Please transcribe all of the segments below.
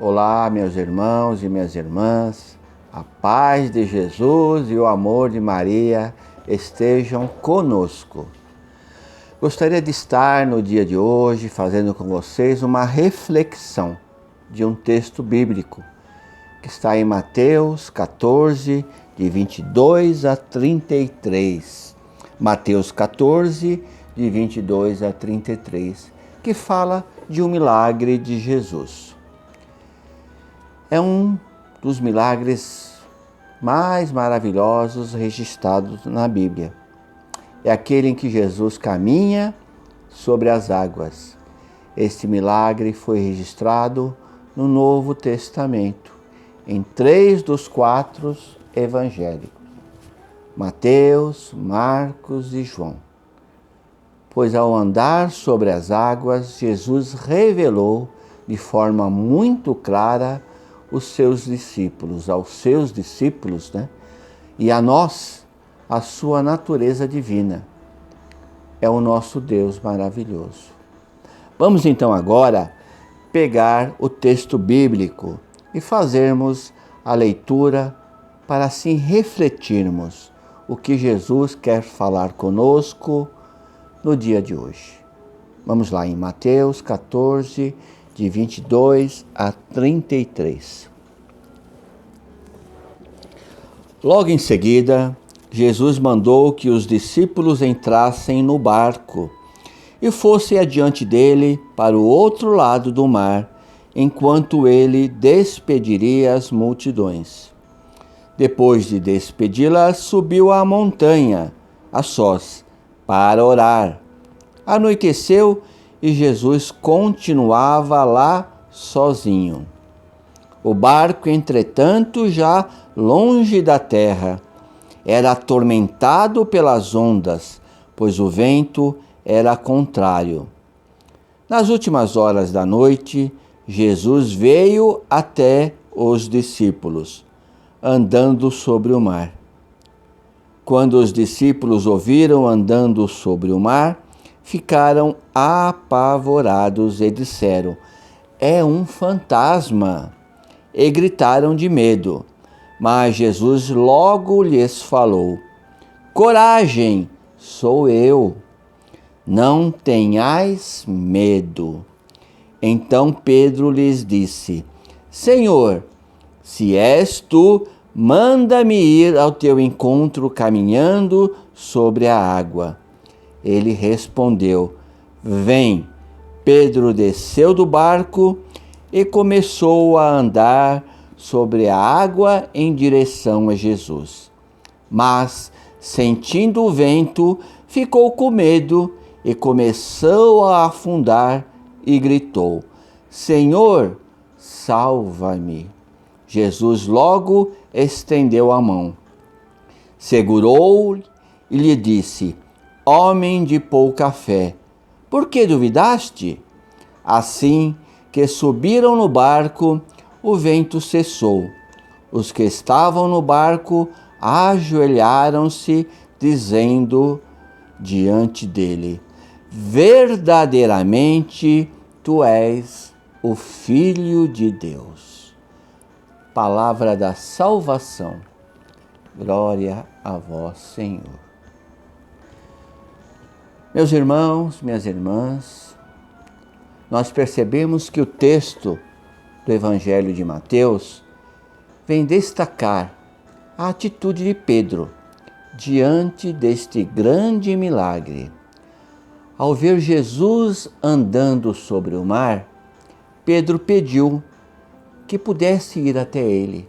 Olá, meus irmãos e minhas irmãs, a paz de Jesus e o amor de Maria estejam conosco. Gostaria de estar no dia de hoje fazendo com vocês uma reflexão de um texto bíblico que está em Mateus 14, de 22 a 33. Mateus 14, de 22 a 33, que fala de um milagre de Jesus. É um dos milagres mais maravilhosos registrados na Bíblia. É aquele em que Jesus caminha sobre as águas. Este milagre foi registrado no Novo Testamento, em 3 dos 4 evangelhos: Mateus, Marcos e João. Pois ao andar sobre as águas, Jesus revelou de forma muito clara aos seus discípulos, e a nós, a sua natureza divina. É o nosso Deus maravilhoso. Vamos então agora pegar o texto bíblico e fazermos a leitura para assim refletirmos o que Jesus quer falar conosco no dia de hoje. Vamos lá em Mateus 14, de 22 a 33. Logo em seguida, Jesus mandou que os discípulos entrassem no barco e fossem adiante dele para o outro lado do mar, enquanto ele despediria as multidões. Depois de despedi-las, subiu à montanha, a sós, para orar. Anoiteceu e Jesus continuava lá sozinho. O barco, entretanto, já longe da terra, era atormentado pelas ondas, pois o vento era contrário. Nas últimas horas da noite, Jesus veio até os discípulos, andando sobre o mar. Quando os discípulos o viram andando sobre o mar, ficaram apavorados e disseram: "É um fantasma!" E gritaram de medo. Mas Jesus logo lhes falou: "Coragem, sou eu. Não tenhais medo." Então Pedro lhes disse: "Senhor, se és tu, manda-me ir ao teu encontro caminhando sobre a água." Ele respondeu: "Vem." Pedro desceu do barco e começou a andar sobre a água em direção a Jesus. Mas, sentindo o vento, ficou com medo e começou a afundar e gritou: "Senhor, salva-me." Jesus logo estendeu a mão, segurou-o e lhe disse: "Homem de pouca fé, por que duvidaste?" Assim que subiram no barco, o vento cessou. Os que estavam no barco ajoelharam-se, dizendo diante dele: "Verdadeiramente tu és o Filho de Deus." Palavra da salvação. Glória a vós, Senhor. Meus irmãos, minhas irmãs, nós percebemos que o texto do Evangelho de Mateus vem destacar a atitude de Pedro diante deste grande milagre. Ao ver Jesus andando sobre o mar, Pedro pediu que pudesse ir até ele.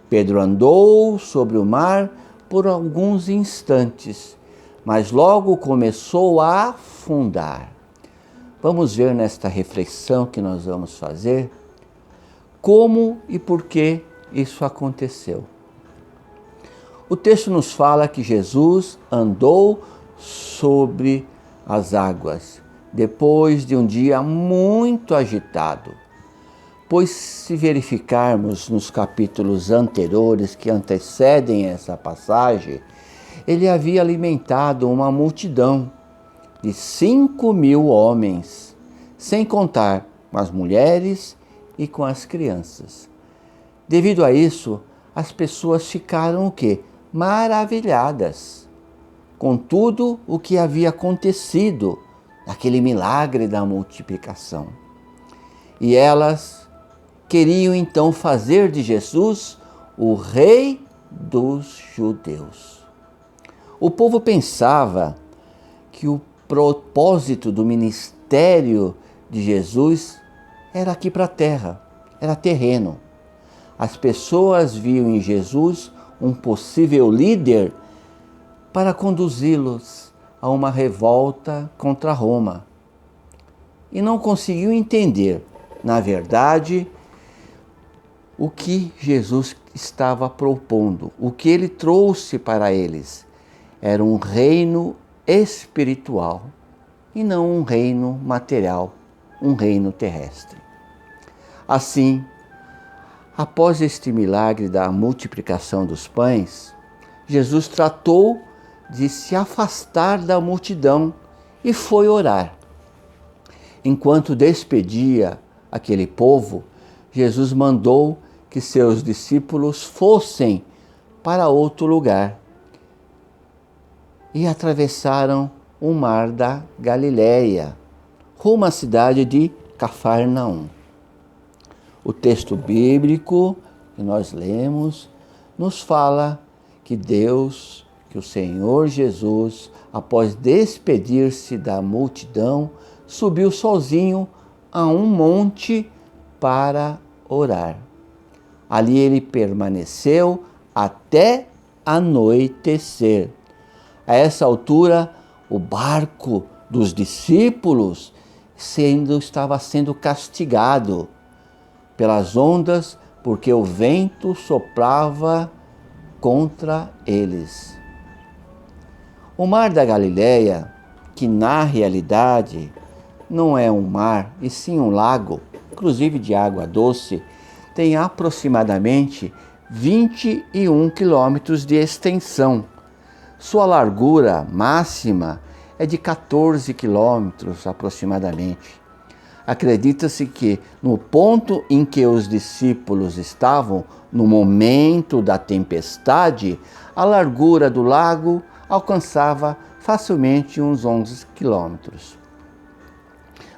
Pedro andou sobre o mar por alguns instantes, mas logo começou a afundar. Vamos ver nesta reflexão que nós vamos fazer como e por que isso aconteceu. O texto nos fala que Jesus andou sobre as águas depois de um dia muito agitado. Pois se verificarmos nos capítulos anteriores que antecedem essa passagem, ele havia alimentado uma multidão de 5.000 homens, sem contar as mulheres e com as crianças. Devido a isso, as pessoas ficaram o quê? Maravilhadas com tudo o que havia acontecido naquele milagre da multiplicação. E elas queriam então fazer de Jesus o rei dos judeus. O povo pensava que o propósito do ministério de Jesus era aqui para a terra, era terreno. As pessoas viam em Jesus um possível líder para conduzi-los a uma revolta contra Roma. E não conseguiam entender, na verdade, o que Jesus estava propondo, o que ele trouxe para eles. Era um reino espiritual e não um reino material, um reino terrestre. Assim, após este milagre da multiplicação dos pães, Jesus tratou de se afastar da multidão e foi orar. Enquanto despedia aquele povo, Jesus mandou que seus discípulos fossem para outro lugar e atravessaram o mar da Galileia, rumo à cidade de Cafarnaum. O texto bíblico que nós lemos nos fala que o Senhor Jesus, após despedir-se da multidão, subiu sozinho a um monte para orar. Ali ele permaneceu até anoitecer. A essa altura, o barco dos discípulos estava sendo castigado pelas ondas, porque o vento soprava contra eles. O mar da Galileia, que na realidade não é um mar, e sim um lago, inclusive de água doce, tem aproximadamente 21 quilômetros de extensão. Sua largura máxima é de 14 quilômetros aproximadamente. Acredita-se que no ponto em que os discípulos estavam, no momento da tempestade, a largura do lago alcançava facilmente uns 11 quilômetros.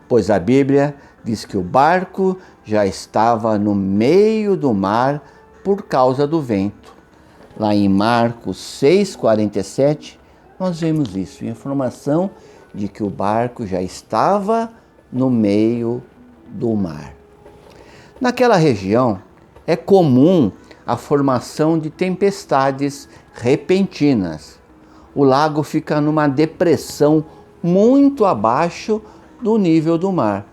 Pois a Bíblia diz que o barco já estava no meio do mar por causa do vento. Lá em Marcos 6,47, nós vemos isso, informação de que o barco já estava no meio do mar. Naquela região, é comum a formação de tempestades repentinas. O lago fica numa depressão muito abaixo do nível do mar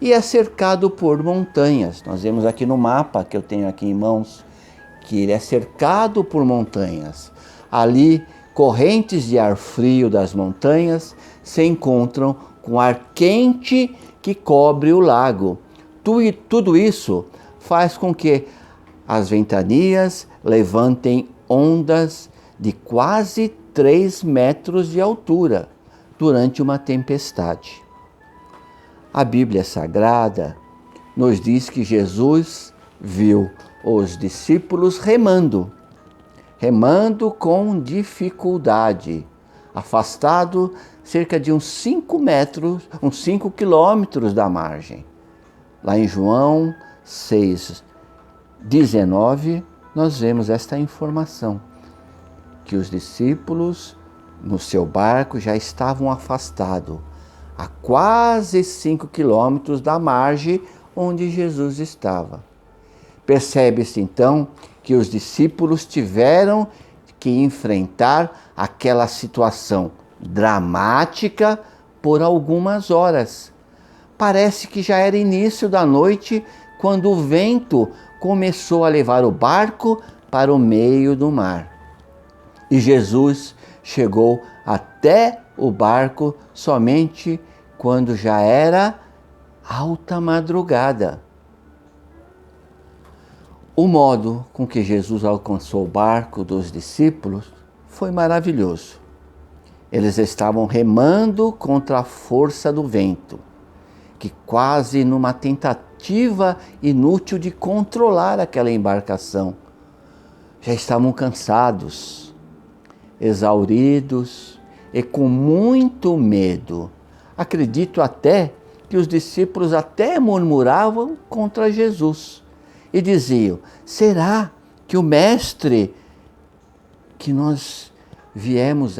e é cercado por montanhas. Nós vemos aqui no mapa que eu tenho aqui em mãos que ele é cercado por montanhas. Ali, correntes de ar frio das montanhas se encontram com ar quente que cobre o lago. Tudo isso faz com que as ventanias levantem ondas de quase 3 metros de altura durante uma tempestade. A Bíblia Sagrada nos diz que Jesus viu os discípulos remando com dificuldade, afastado cerca de uns 5 quilômetros da margem. Lá em João 6,19, nós vemos esta informação, que os discípulos no seu barco já estavam afastados, a quase 5 quilômetros da margem onde Jesus estava. Percebe-se então que os discípulos tiveram que enfrentar aquela situação dramática por algumas horas. Parece que já era início da noite quando o vento começou a levar o barco para o meio do mar. E Jesus chegou até o barco somente quando já era alta madrugada. O modo com que Jesus alcançou o barco dos discípulos foi maravilhoso. Eles estavam remando contra a força do vento, que quase numa tentativa inútil de controlar aquela embarcação. Já estavam cansados, exauridos e com muito medo. Acredito até que os discípulos até murmuravam contra Jesus e diziam: será que o mestre que nós viemos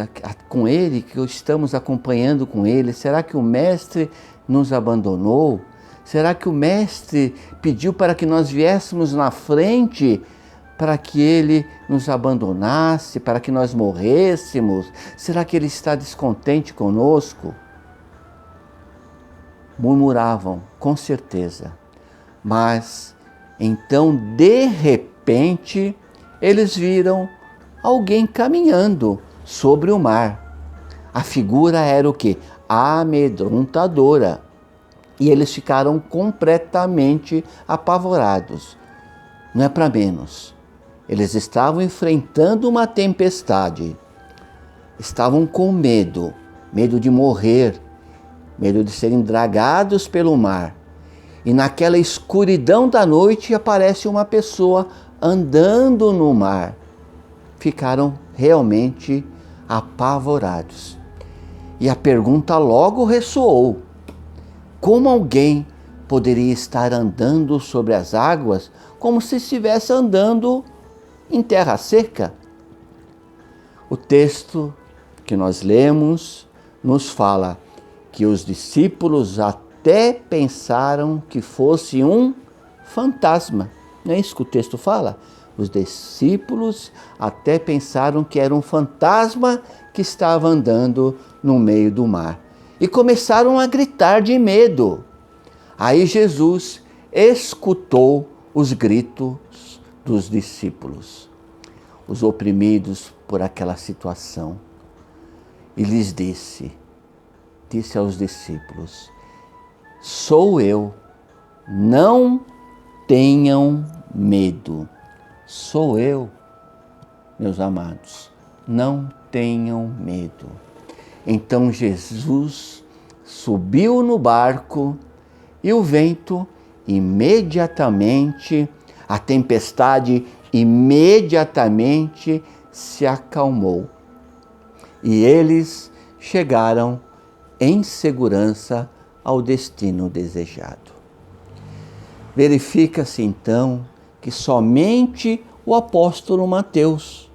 com ele, que estamos acompanhando com ele, será que o mestre nos abandonou? Será que o mestre pediu para que nós viéssemos na frente para que ele nos abandonasse, para que nós morrêssemos? Será que ele está descontente conosco? Murmuravam, com certeza. Mas então, de repente, eles viram alguém caminhando sobre o mar. A figura era o quê? Amedrontadora. E eles ficaram completamente apavorados. Não é para menos. Eles estavam enfrentando uma tempestade. Estavam com medo de morrer, medo de serem dragados pelo mar. E naquela escuridão da noite aparece uma pessoa andando no mar. Ficaram realmente apavorados. E a pergunta logo ressoou: como alguém poderia estar andando sobre as águas como se estivesse andando em terra seca? O texto que nós lemos nos fala que os discípulos até pensaram que fosse um fantasma. Não é isso que o texto fala? Os discípulos até pensaram que era um fantasma que estava andando no meio do mar. E começaram a gritar de medo. Aí Jesus escutou os gritos dos discípulos, os oprimidos por aquela situação. E lhes disse aos discípulos: sou eu, não tenham medo. Sou eu, meus amados, não tenham medo. Então Jesus subiu no barco e o vento imediatamente, a tempestade imediatamente se acalmou. E eles chegaram em segurança ao destino desejado. Verifica-se então que somente o apóstolo Mateus,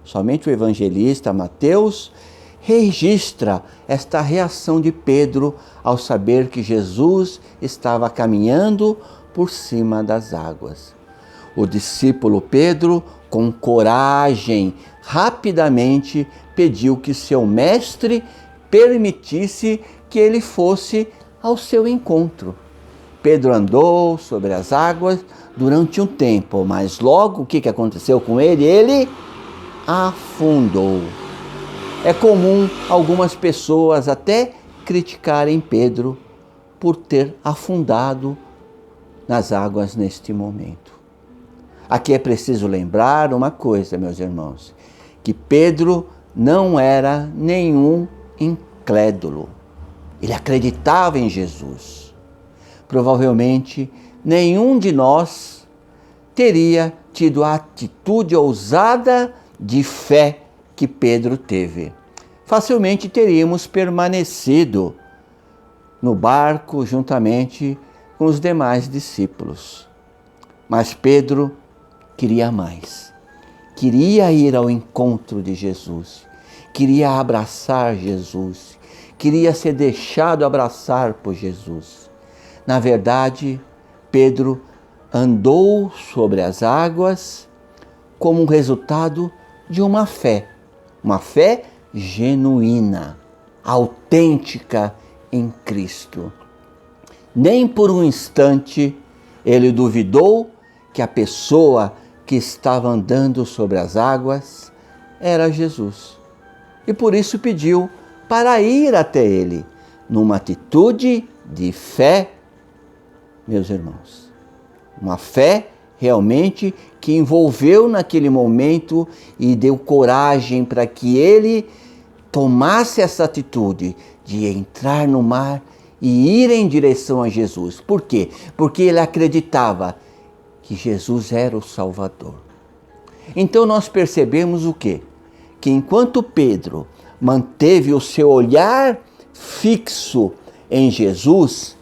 somente o evangelista Mateus, registra esta reação de Pedro ao saber que Jesus estava caminhando por cima das águas. O discípulo Pedro, com coragem, rapidamente pediu que seu mestre permitisse que ele fosse ao seu encontro. Pedro andou sobre as águas durante um tempo, mas logo o que aconteceu com ele? Ele afundou. É comum algumas pessoas até criticarem Pedro por ter afundado nas águas neste momento. Aqui é preciso lembrar uma coisa, meus irmãos, que Pedro não era nenhum incrédulo. Ele acreditava em Jesus. Provavelmente nenhum de nós teria tido a atitude ousada de fé que Pedro teve. Facilmente teríamos permanecido no barco juntamente com os demais discípulos. Mas Pedro queria mais. Queria ir ao encontro de Jesus. Queria abraçar Jesus. Queria ser deixado abraçar por Jesus. Na verdade, Pedro andou sobre as águas como um resultado de uma fé genuína, autêntica em Cristo. Nem por um instante ele duvidou que a pessoa que estava andando sobre as águas era Jesus. E por isso pediu para ir até ele, numa atitude de fé, meus irmãos. Uma fé realmente que envolveu naquele momento e deu coragem para que ele tomasse essa atitude de entrar no mar e ir em direção a Jesus. Por quê? Porque ele acreditava que Jesus era o Salvador. Então nós percebemos o quê? Que enquanto Pedro manteve o seu olhar fixo em Jesus,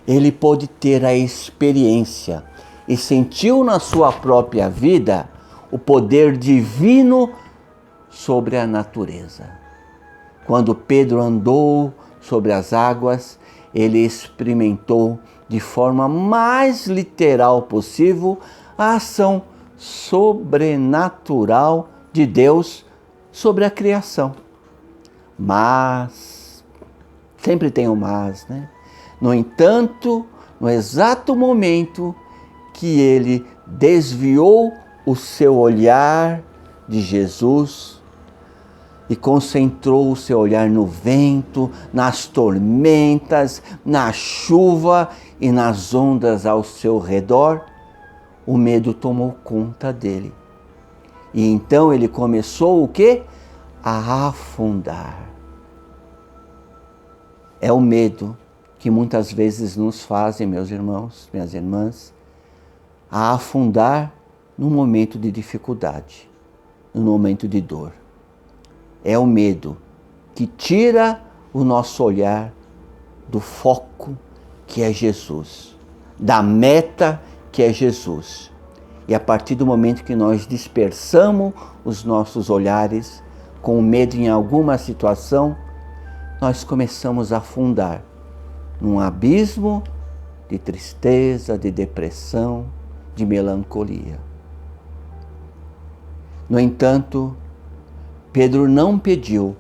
ele pôde ter a experiência e sentiu na sua própria vida o poder divino sobre a natureza. Quando Pedro andou sobre as águas, ele experimentou de forma mais literal possível a ação sobrenatural de Deus sobre a criação. Mas, sempre tem um mas, né? No entanto, no exato momento que ele desviou o seu olhar de Jesus e concentrou o seu olhar no vento, nas tormentas, na chuva e nas ondas ao seu redor, o medo tomou conta dele. E então ele começou o quê? A afundar. É o medo que muitas vezes nos fazem, meus irmãos, minhas irmãs, a afundar no momento de dificuldade, no momento de dor. É o medo que tira o nosso olhar do foco que é Jesus, da meta que é Jesus. E a partir do momento que nós dispersamos os nossos olhares com medo em alguma situação, nós começamos a afundar num abismo de tristeza, de depressão, de melancolia. No entanto, Pedro não pediu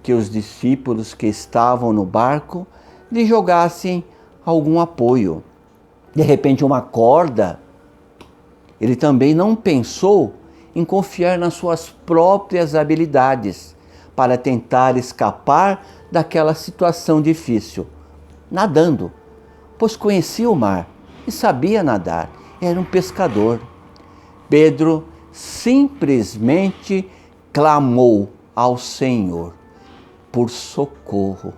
que os discípulos que estavam no barco lhe jogassem algum apoio, de repente uma corda. Ele também não pensou em confiar nas suas próprias habilidades para tentar escapar daquela situação difícil, nadando, pois conhecia o mar e sabia nadar, era um pescador. Pedro simplesmente clamou ao Senhor por socorro.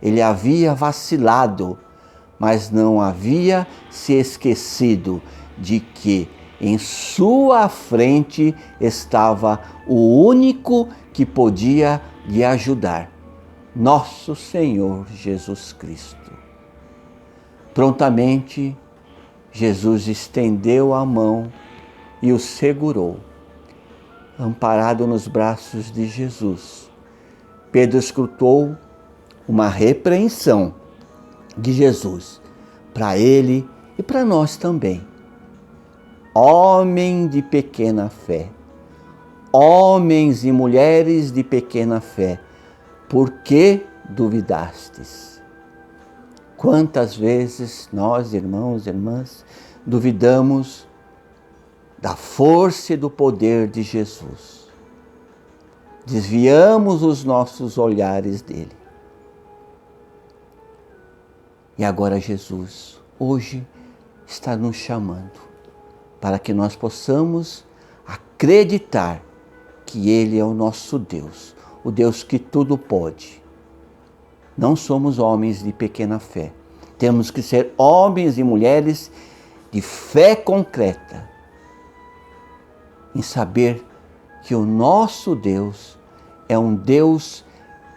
Ele havia vacilado, mas não havia se esquecido de que em sua frente estava o único que podia lhe ajudar, nosso Senhor Jesus Cristo. Prontamente, Jesus estendeu a mão e o segurou. Amparado nos braços de Jesus, Pedro escutou uma repreensão de Jesus para ele e para nós também. Homem de pequena fé, homens e mulheres de pequena fé, por que duvidastes? Quantas vezes nós, irmãos e irmãs, duvidamos da força e do poder de Jesus. Desviamos os nossos olhares dele. E agora Jesus, hoje, está nos chamando para que nós possamos acreditar que ele é o nosso Deus, o Deus que tudo pode. Não somos homens de pequena fé. Temos que ser homens e mulheres de fé concreta, em saber que o nosso Deus é um Deus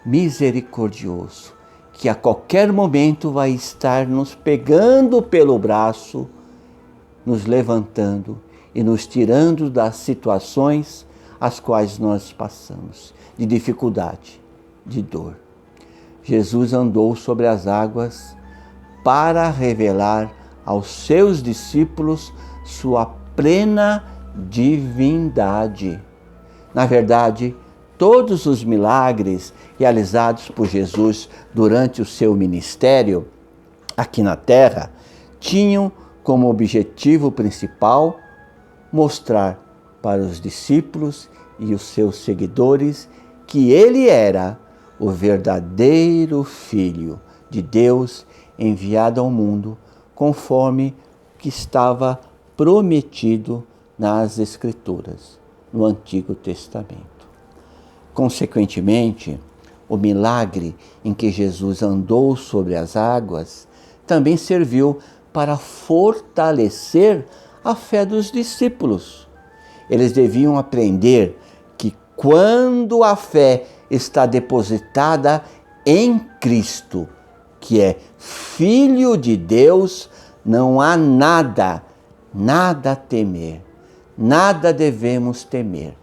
misericordioso, que a qualquer momento vai estar nos pegando pelo braço, nos levantando e nos tirando das situações as quais nós passamos, de dificuldade, de dor. Jesus andou sobre as águas para revelar aos seus discípulos sua plena divindade. Na verdade, todos os milagres realizados por Jesus durante o seu ministério aqui na terra tinham como objetivo principal mostrar para os discípulos e os seus seguidores que ele era o verdadeiro Filho de Deus enviado ao mundo conforme que estava prometido nas Escrituras, no Antigo Testamento. Consequentemente, o milagre em que Jesus andou sobre as águas também serviu para fortalecer a fé dos discípulos. Eles deviam aprender que quando a fé está depositada em Cristo, que é Filho de Deus, não há nada a temer, nada devemos temer.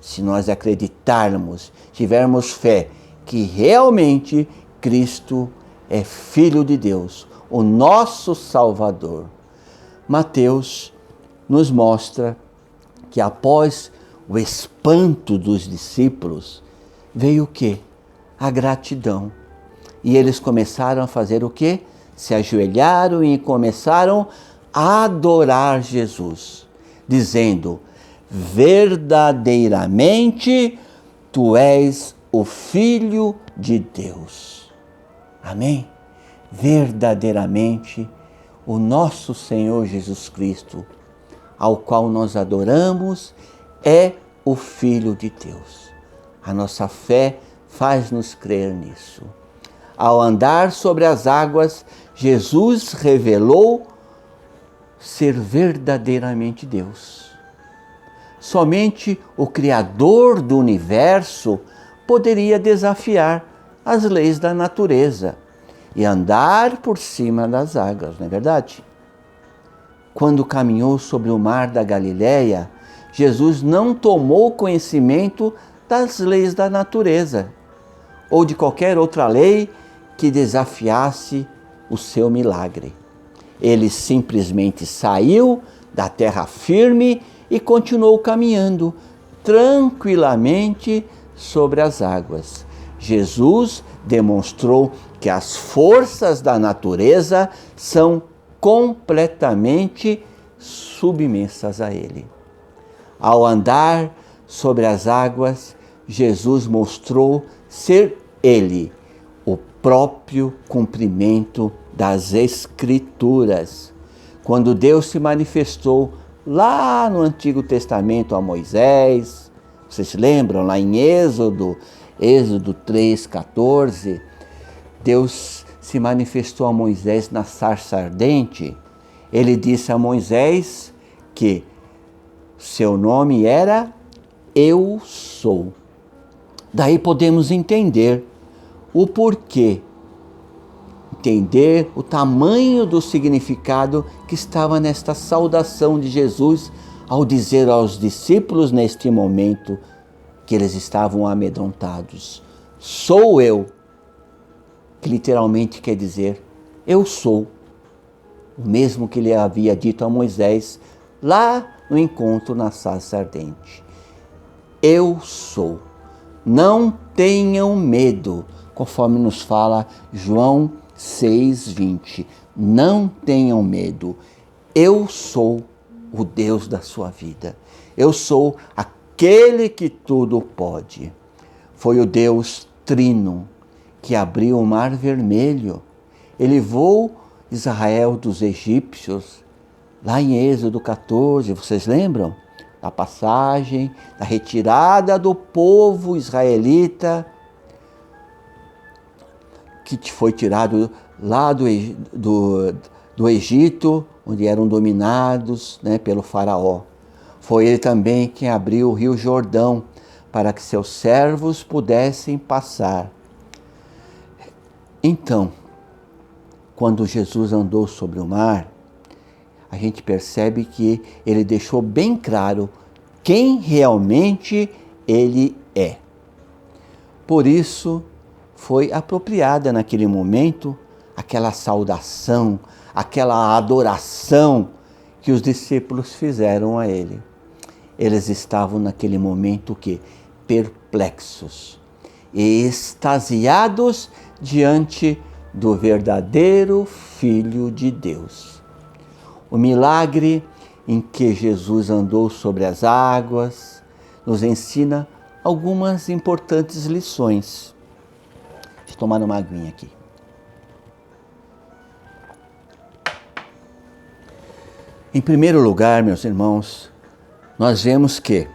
Se nós acreditarmos, tivermos fé que realmente Cristo é Filho de Deus, o nosso Salvador. Mateus nos mostra que após o espanto dos discípulos, veio o quê? A gratidão. E eles começaram a fazer o quê? Se ajoelharam e começaram a adorar Jesus, dizendo: verdadeiramente tu és o Filho de Deus. Amém? Verdadeiramente o nosso Senhor Jesus Cristo, ao qual nós adoramos, é o Filho de Deus. A nossa fé faz-nos crer nisso. Ao andar sobre as águas, Jesus revelou ser verdadeiramente Deus. Somente o Criador do universo poderia desafiar as leis da natureza e andar por cima das águas, não é verdade? Quando caminhou sobre o mar da Galileia, Jesus não tomou conhecimento das leis da natureza ou de qualquer outra lei que desafiasse o seu milagre. Ele simplesmente saiu da terra firme e continuou caminhando tranquilamente sobre as águas. Jesus demonstrou que as forças da natureza são completamente submissas a Ele. Ao andar sobre as águas, Jesus mostrou ser Ele o próprio cumprimento das Escrituras. Quando Deus se manifestou lá no Antigo Testamento a Moisés, vocês se lembram? Lá em Êxodo 3:14, Deus se manifestou a Moisés na sarça ardente. Ele disse a Moisés que seu nome era Eu Sou. Daí podemos entender o porquê, entender o tamanho do significado que estava nesta saudação de Jesus ao dizer aos discípulos neste momento que eles estavam amedrontados: sou eu, que literalmente quer dizer eu sou, o mesmo que ele havia dito a Moisés lá no encontro na sarça ardente. Eu sou, não tenham medo, conforme nos fala João 6:20. Não tenham medo, eu sou o Deus da sua vida. Eu sou aquele que tudo pode. Foi o Deus Trino que abriu o Mar Vermelho. Ele livrou Israel dos egípcios. Lá em Êxodo 14, vocês lembram? Da passagem, da retirada do povo israelita que foi tirado lá do Egito, onde eram dominados, pelo faraó. Foi ele também quem abriu o rio Jordão para que seus servos pudessem passar. Então, quando Jesus andou sobre o mar, a gente percebe que ele deixou bem claro quem realmente ele é. Por isso, foi apropriada naquele momento aquela saudação, aquela adoração que os discípulos fizeram a ele. Eles estavam naquele momento que perplexos e extasiados diante do verdadeiro Filho de Deus. O milagre em que Jesus andou sobre as águas nos ensina algumas importantes lições. Deixa eu tomar uma aguinha aqui. Em primeiro lugar, meus irmãos, nós vemos que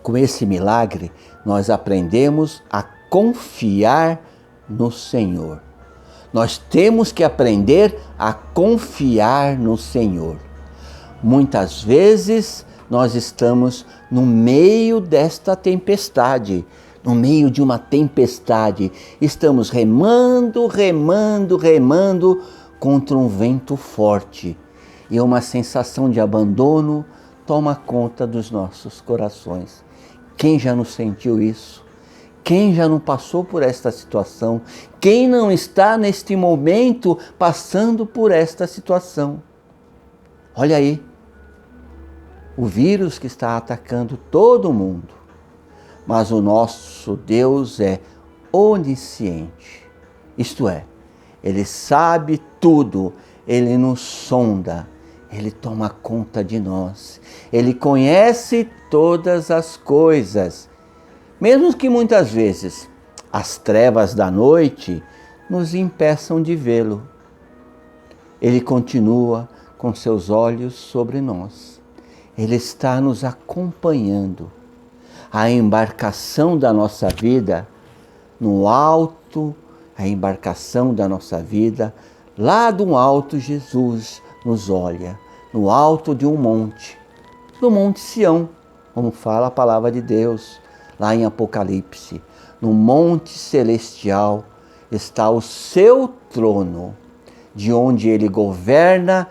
com esse milagre nós aprendemos a confiar no Senhor. Nós temos que aprender a confiar no Senhor. Muitas vezes nós estamos no meio desta tempestade, no meio de uma tempestade. Estamos remando contra um vento forte. E uma sensação de abandono toma conta dos nossos corações. Quem já não sentiu isso? Quem já não passou por esta situação? Quem não está neste momento passando por esta situação? Olha aí, o vírus que está atacando todo mundo. Mas o nosso Deus é onisciente. Isto é, Ele sabe tudo, Ele nos sonda, Ele toma conta de nós. Ele conhece todas as coisas. Mesmo que muitas vezes as trevas da noite nos impeçam de vê-lo, Ele continua com seus olhos sobre nós. Ele está nos acompanhando. A embarcação da nossa vida, no alto, a embarcação da nossa vida, lá do alto Jesus nos olha, no alto de um monte, no Monte Sião, como fala a palavra de Deus. Lá em Apocalipse, no monte celestial, está o seu trono, de onde Ele governa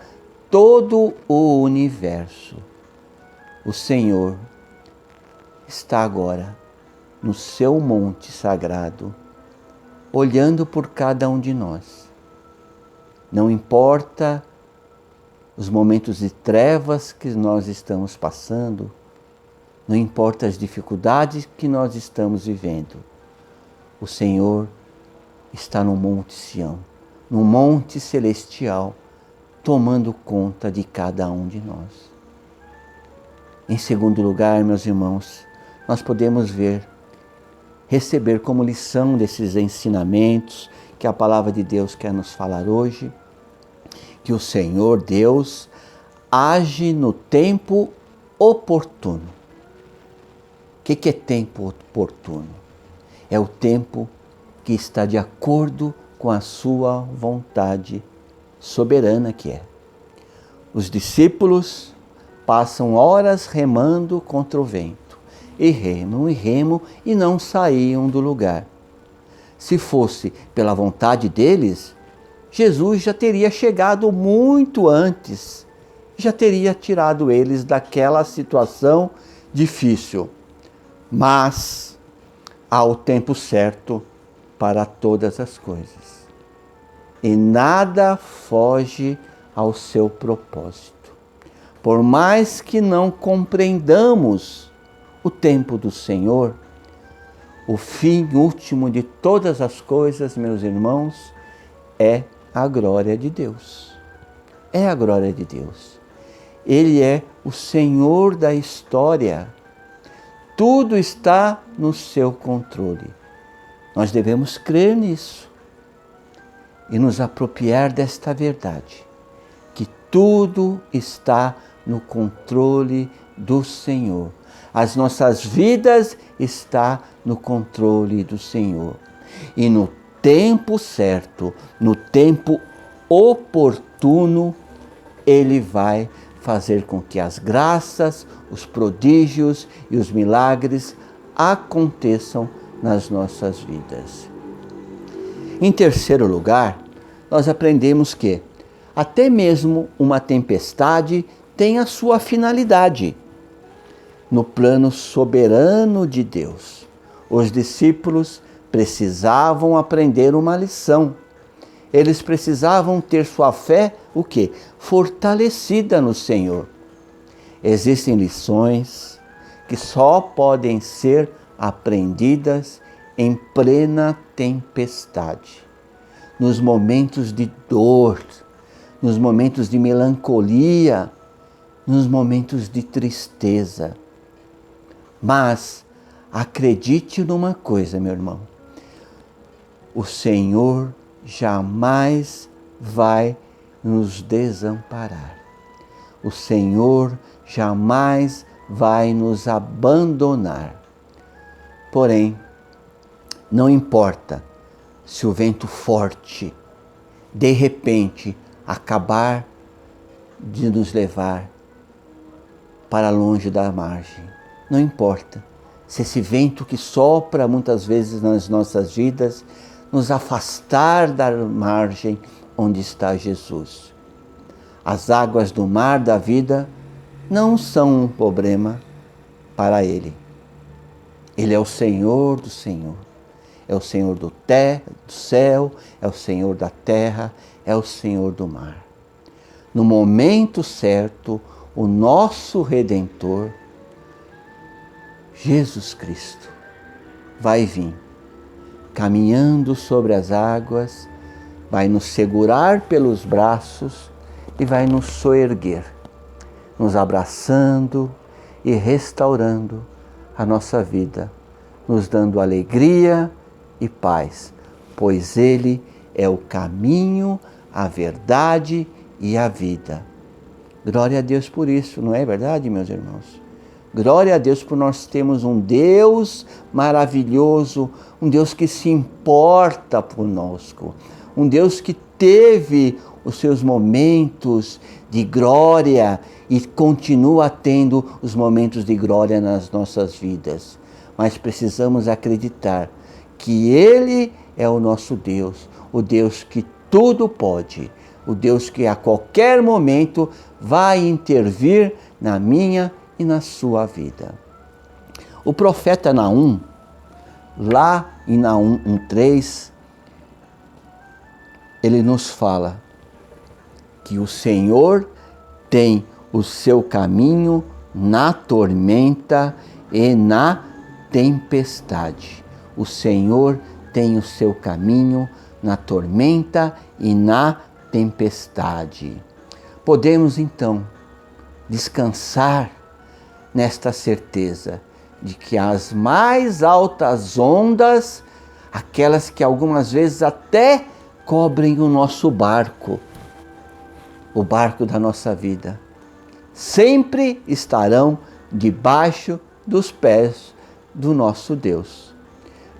todo o universo. O Senhor está agora no seu monte sagrado, olhando por cada um de nós. Não importa os momentos de trevas que nós estamos passando, não importa as dificuldades que nós estamos vivendo, o Senhor está no Monte Sião, no Monte Celestial, tomando conta de cada um de nós. Em segundo lugar, meus irmãos, nós podemos receber como lição desses ensinamentos que a palavra de Deus quer nos falar hoje, que o Senhor Deus age no tempo oportuno. O que é tempo oportuno? É o tempo que está de acordo com a sua vontade soberana que é. Os discípulos passam horas remando contra o vento, e remam e não saíam do lugar. Se fosse pela vontade deles, Jesus já teria chegado muito antes, já teria tirado eles daquela situação difícil. Mas há o tempo certo para todas as coisas. E nada foge ao seu propósito. Por mais que não compreendamos o tempo do Senhor, o fim último de todas as coisas, meus irmãos, é a glória de Deus. É a glória de Deus. Ele é o Senhor da história. Tudo está no seu controle. Nós devemos crer nisso e nos apropriar desta verdade, que tudo está no controle do Senhor. As nossas vidas estão no controle do Senhor. E no tempo certo, no tempo oportuno, Ele vai fazer com que as graças, os prodígios e os milagres aconteçam nas nossas vidas. Em terceiro lugar, nós aprendemos que até mesmo uma tempestade tem a sua finalidade. No plano soberano de Deus, os discípulos precisavam aprender uma lição. Eles precisavam ter sua fé, o quê? Fortalecida no Senhor. Existem lições que só podem ser aprendidas em plena tempestade. Nos momentos de dor, nos momentos de melancolia, nos momentos de tristeza. Mas acredite numa coisa, meu irmão. O Senhor jamais vai nos desamparar. O Senhor jamais vai nos abandonar. Porém, Não importa se o vento forte, de repente, acabar de nos levar para longe da margem. Não importa se esse vento que sopra muitas vezes nas nossas vidas nos afastar da margem onde está Jesus. As águas do mar da vida não são um problema para Ele. Ele é o Senhor do Senhor. É o Senhor do céu, é o Senhor da terra, é o Senhor do mar. No momento certo, o nosso Redentor, Jesus Cristo, vai vir, caminhando sobre as águas, vai nos segurar pelos braços e vai nos soerguer, nos abraçando e restaurando a nossa vida, nos dando alegria e paz, pois Ele é o caminho, a verdade e a vida. Glória a Deus por isso, não é verdade, meus irmãos? Glória a Deus por nós termos um Deus maravilhoso, um Deus que se importa conosco, um Deus que teve os seus momentos de glória e continua tendo os momentos de glória nas nossas vidas. Mas precisamos acreditar que Ele é o nosso Deus, o Deus que tudo pode, o Deus que a qualquer momento vai intervir na minha e na sua vida. O profeta Naum, lá em Naum 1:3, ele nos fala que o Senhor tem o seu caminho na tormenta e na tempestade. O Senhor tem o seu caminho na tormenta e na tempestade. Podemos então descansar nesta certeza de que as mais altas ondas, aquelas que algumas vezes até cobrem o nosso barco, o barco da nossa vida, sempre estarão debaixo dos pés do nosso Deus.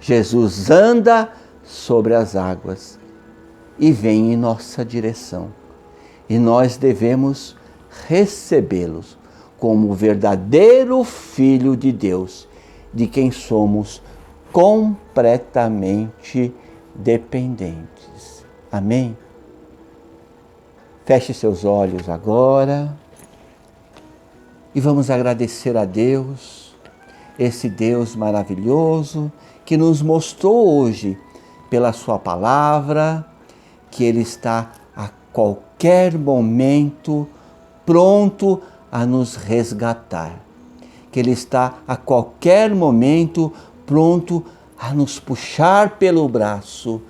Jesus anda sobre as águas e vem em nossa direção. E nós devemos recebê-los como o verdadeiro Filho de Deus, de quem somos completamente dependentes. Amém? Feche seus olhos agora e vamos agradecer a Deus, esse Deus maravilhoso que nos mostrou hoje pela sua palavra, que Ele está a qualquer momento pronto a nos resgatar, que Ele está a qualquer momento pronto a nos puxar pelo braço